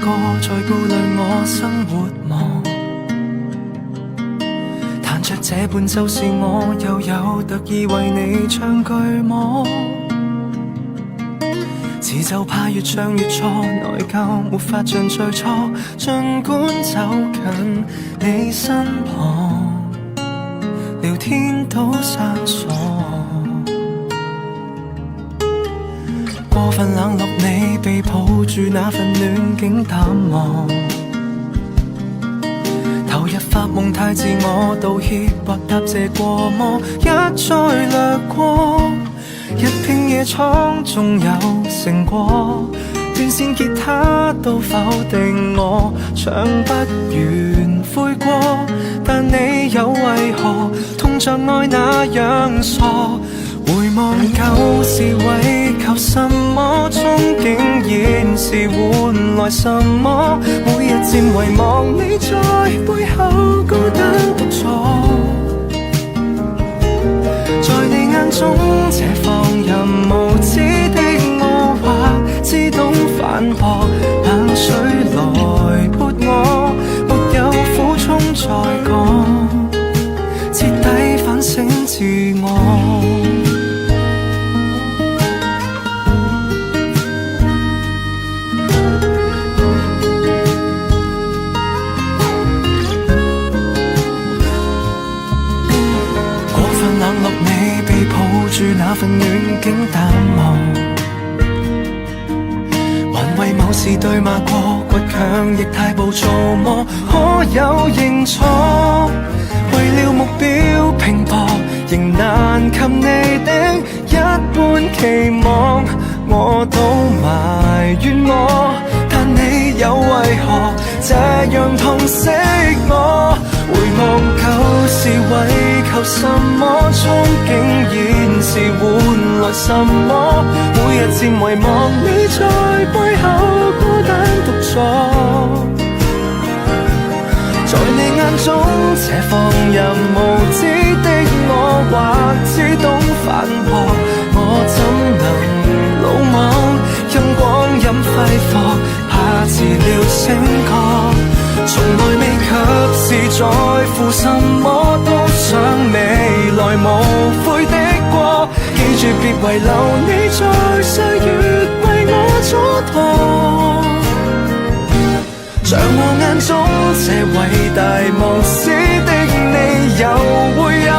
個在顧慮我生活忙？彈着這伴奏是我又有特意為你唱句麼？詞就怕越唱越錯，內疚沒法像最初，儘管走近你身旁，聊天都生疏。過分冷落你，被抱住那份暖境淡忘，投入發夢太自我，道歉或答謝過麼？一再掠過，一拼野闖縱有成果，斷線吉他都否定我，唱不完悔過，但你又為何痛像愛那樣傻？回望舊時為求什麼，憧憬現時換來什麼？每日漸遺忘你在背後孤單獨坐，在你眼中這放任無知的我，或只懂反駁，冷水來潑我，沒有苦衷再講，徹底反省自我。住那份暖境淡忘，還為某事對罵過，倔強亦太暴躁麼？可有認錯？為了目標拼搏，仍難及你的一般期望，我都埋怨我，但你又為何這樣痛惜我？回望舊時為求什麼，憧憬現時換來什麼？每日漸遺忘你在背後孤單獨坐，在你眼中這放任無知的我，或只懂反駁，我怎能魯莽？陰光陰揮霍，怕遲了醒覺，從來未及時在乎什麼，都想未來無悔的過，記住別遺留你在歲月為我蹉跎，像我眼中這偉大無私的你，又會有